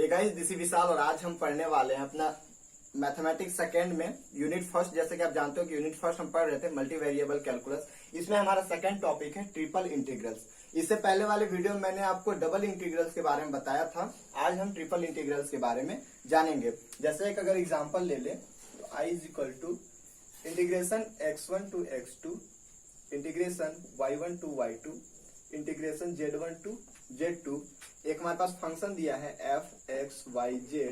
Hey guys, this is विशाल और आज हम पढ़ने वाले हैं अपना मैथमेटिक्स सेकंड में यूनिट फर्स्ट। जैसे कि आप जानते हो कि यूनिट फर्स्ट हम पढ़ रहे थे मल्टी वेरिएबल कैलकुलस। इसमें हमारा सेकंड टॉपिक है ट्रिपल इंटीग्रल्स। इससे पहले वाले वीडियो में मैंने आपको डबल इंटीग्रल्स के बारे में बताया था। आज हम ट्रिपल इंटीग्रल्स के बारे में जानेंगे। जैसे एक अगर एग्जाम्पल ले ले तो I is equal to integration x1 to x2 integration y1 to y2 integration z1 to z2। एक हमारे पास फंक्शन दिया है f x y z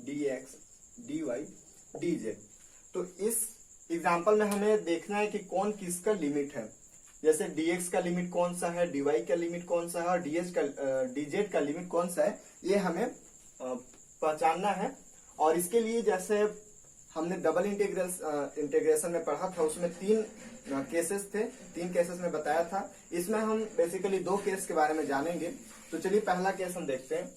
dx dy dz। तो इस एग्जाम्पल में हमें देखना है कि कौन किसका लिमिट है। जैसे dx का लिमिट कौन सा है, dy का लिमिट कौन सा है और dz का लिमिट कौन सा है, ये हमें पहचानना है। और इसके लिए जैसे हमने डबल इंटीग्रेशन में पढ़ा था, उसमें तीन केसेस थे, तीन केसेस में बताया था। इसमें हम बेसिकली दो केस के बारे में जानेंगे। तो चलिए पहला केस हम देखते हैं।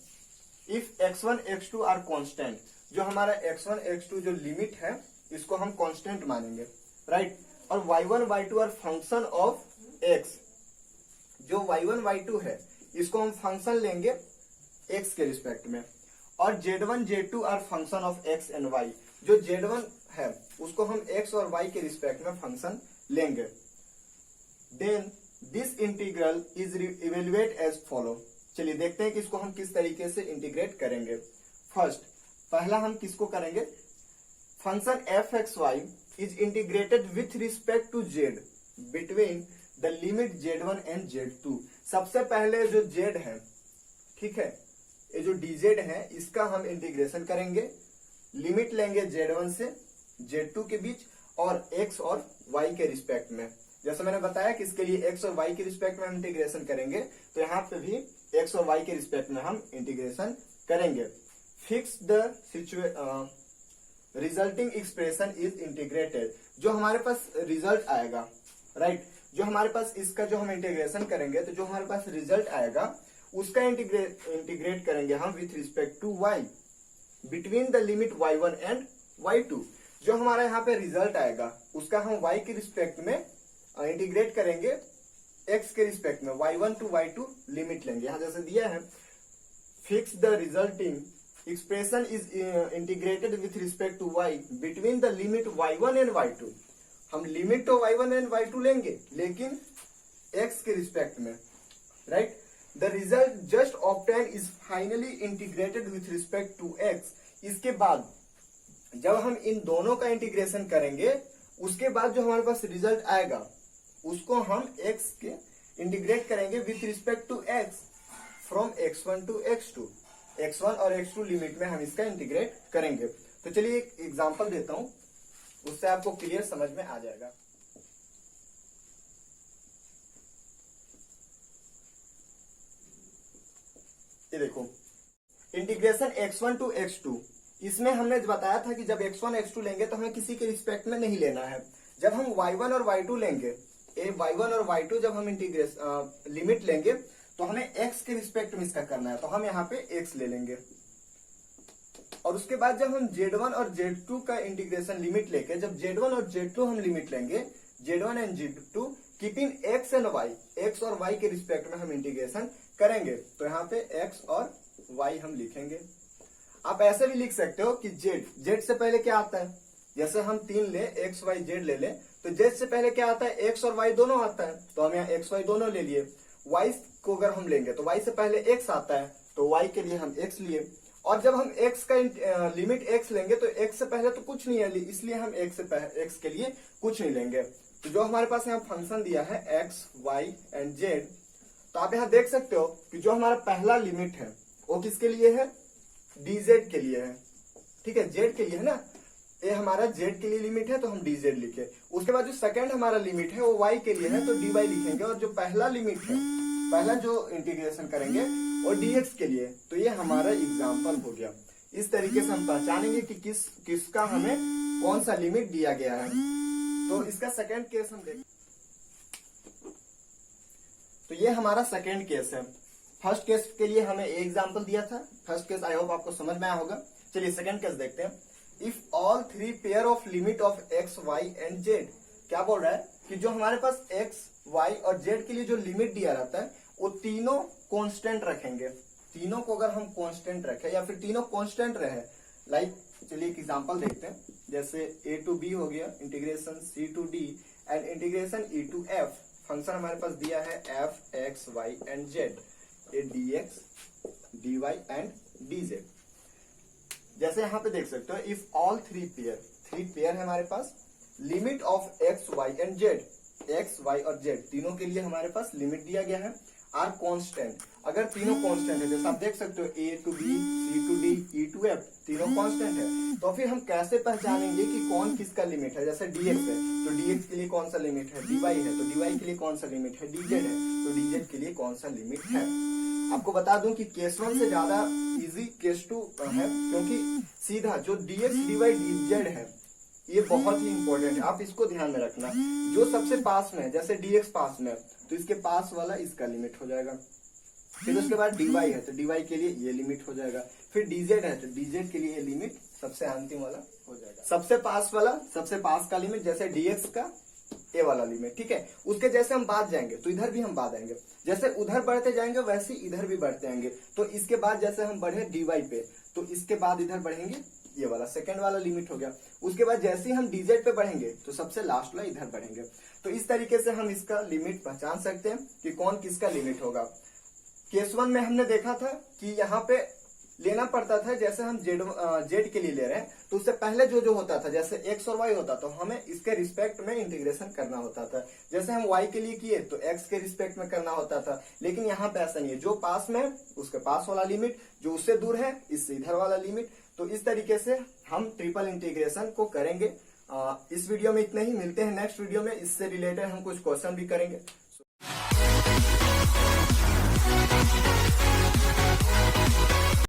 If x1 x2 are constant, जो हमारा x1 x2 जो लिमिट है इसको हम कांस्टेंट मानेंगे, राइट। और y1 y2 are function of x, जो y1 y2 है इसको हम फंक्शन लेंगे x के रिस्पेक्ट में। और z1 z2 are function of x and y, जो z1 है उसको हम x और y के रिस्पेक्ट में फंक्शन लेंगे। Then this integral is evaluate as follow. चलिए देखते हैं कि इसको हम किस तरीके से इंटीग्रेट करेंगे। फर्स्ट, पहला हम किसको करेंगे, function F X Y is integrated with respect to Z between the limit z1 and z2। सबसे पहले जो z है, ठीक है, ये जो dz है इसका हम इंटीग्रेशन करेंगे, लिमिट लेंगे z1 से z2 के बीच और x और y के रिस्पेक्ट में। जैसे मैंने बताया कि इसके लिए x और y के रिस्पेक्ट में हम इंटीग्रेशन करेंगे, तो यहाँ पे भी x और y के रिस्पेक्ट में हम इंटीग्रेशन करेंगे। Fix the resulting expression is integrated, जो हमारे पास रिजल्ट आएगा, राइट, जो हमारे पास इसका जो हम इंटीग्रेशन करेंगे तो जो हमारे पास रिजल्ट आएगा उसका इंटीग्रेट करेंगे हम with respect to y between the limit y1 and y2। जो हमारा यहाँ पे रिजल्ट आएगा उसका हम y के रिस्पेक्ट में इंटीग्रेट करेंगे x के रिस्पेक्ट में, y1 टू y2 लिमिट लेंगे। यहाँ जैसे दिया है fix the resulting expression is integrated with respect to y between the limit y1 and y2। हम लिमिट तो y1 एंड y2 लेंगे लेकिन x के रिस्पेक्ट में, right. The result just obtain is finally integrated with respect to x। इसके बाद जब हम इन दोनों का इंटीग्रेशन करेंगे उसके बाद जो हमारे पास रिजल्ट आएगा उसको हम x के इंटीग्रेट करेंगे with respect to x from x1 to x2। x1 और x2 लिमिट में हम इसका इंटीग्रेट करेंगे। तो चलिए एक एग्जांपल देता हूं, उससे आपको क्लियर समझ में आ जाएगा। ये देखो, इंटीग्रेशन x1 टू x2, इसमें हमने बताया था कि जब x1 x2 लेंगे तो हमें किसी के रिस्पेक्ट में नहीं लेना है। जब हम y1 और y2 लेंगे, y1 और y2 जब हम लिमिट लेंगे तो हमें x के रिस्पेक्ट में इसका करना है, तो हम यहाँ पे x ले लेंगे। और उसके बाद जब हम z1 और z2 का इंटीग्रेशन लिमिट लेके, जब z1 और z2 हम लिमिट लेंगे, z1 and z2 keeping x and y, x और y के रिस्पेक्ट में हम इंटीग्रेशन करेंगे। तो यहाँ पे x और y हम लिखेंगे। आप ऐसे भी लिख सकते हो कि z से पहले क्या आता है, जैसे हम तीन ले x y z ले तो z से पहले क्या आता है, x और y दोनों आता है, तो हम यहाँ x y दोनों ले लिए। y को अगर हम लेंगे तो y से पहले x आता है, तो y के लिए हम x लिए। और जब हम x का लिमिट x लेंगे तो x से पहले तो कुछ नहीं है, इसलिए हम x के लिए कुछ नहीं लेंगे। तो जो हमारे पास यहाँ फंक्शन दिया है x y एंड z, तो आप यहाँ देख सकते हो कि जो हमारा पहला लिमिट है वो किसके लिए है, dz के लिए है, ठीक है, z के लिए है ना। ये हमारा z के लिए लिमिट है तो हम dz लिखे। उसके बाद जो सेकंड हमारा लिमिट है वो y के लिए है तो dy लिखेंगे। और जो पहला लिमिट है, पहला जो इंटीग्रेशन करेंगे वो dx के लिए। तो ये हमारा एग्जाम्पल हो गया। इस तरीके से हम पहचानेंगे कि किसका हमें कौन सा लिमिट दिया गया है। तो इसका सेकंड केस हम देखें। तो ये हमारा सेकंड केस है। फर्स्ट केस के लिए हमें एग्जाम्पल दिया था। फर्स्ट केस आई होप आपको समझ में आया होगा। चलिए सेकंड केस देखते हैं। If all three pair of limit of x y and z, क्या बोल रहा है कि जो हमारे पास x y और z के लिए जो लिमिट दिया रहता है वो तीनों कांस्टेंट रखेंगे, तीनों को अगर हम कांस्टेंट रखें या फिर तीनों कांस्टेंट रहे, लाइक चलिए एक एग्जांपल देखते हैं, जैसे a टू b हो गया integration c to d and integration e to f। Function हमारे पास दिया है f x y and z, ये dx dy एंड dz। जैसे यहाँ पे देख सकते हो, इफ ऑल थ्री पेयर है हमारे पास, limit of x y and z, x y और z तीनों के लिए हमारे पास लिमिट दिया गया है, आर कांस्टेंट। अगर तीनों कांस्टेंट है, जैसे आप देख सकते हो a to b c to d e to f तीनों कांस्टेंट है, तो फिर हम कैसे पहचानेंगे कि कौन किसका लिमिट है। जैसे dx है तो dx के लिए कौन सा लिमिट है, dy है तो dy के लिए कौन सा लिमिट है, dz है तो dz के लिए कौन सा लिमिट है। आपको बता दूं कि केस 1 से ज्यादा इजी केस 2 है, क्योंकि सीधा जो dx dy dz है ये बहुत ही इंपॉर्टेंट है, आप इसको ध्यान में रखना। जो सबसे पास में है, जैसे dx पास में है तो इसके पास वाला इसका लिमिट हो जाएगा, फिर उसके बाद dy है तो dy के लिए ये लिमिट हो जाएगा, फिर dz है तो dz के लिए ये लिमिट सबसे अंतिम वाला हो जाएगा। सबसे पास का लिमिट, जैसे dx का ए वाला लिमिट, ठीक है। उसके जैसे हम बाद जाएंगे तो इधर भी हम बाद आएंगे, जैसे उधर बढ़ते जाएंगे वैसे इधर भी बढ़ते आएंगे। तो इसके बाद जैसे हम बढ़े dy पे तो इसके बाद इधर बढ़ेंगे, ये वाला सेकंड वाला लिमिट हो गया। उसके बाद जैसे ही हम dz पे बढ़ेंगे तो सबसे लास्ट वाला इधर बढ़ेंगे। तो इस तरीके से हम इसका लिमिट पहचान सकते हैं कि कौन किसका लिमिट होगा। केस 1 में हमने देखा था कि यहाँ पे लेना पड़ता था, जैसे हम z के लिए ले रहे हैं तो उससे पहले जो होता था, जैसे x और y होता तो हमें इसके रिस्पेक्ट में इंटीग्रेशन करना होता था। जैसे हम y के लिए किए तो x के रिस्पेक्ट में करना होता था, लेकिन यहाँ पे ऐसा नहीं है, जो पास में है उसके पास वाला लिमिट, जो उससे दूर है इससे इधर वाला लिमिट। तो इस तरीके से हम ट्रिपल इंटीग्रेशन को करेंगे। इस वीडियो में इतना ही, मिलते हैं नेक्स्ट वीडियो में, इससे रिलेटेड हम कुछ क्वेश्चन भी करेंगे।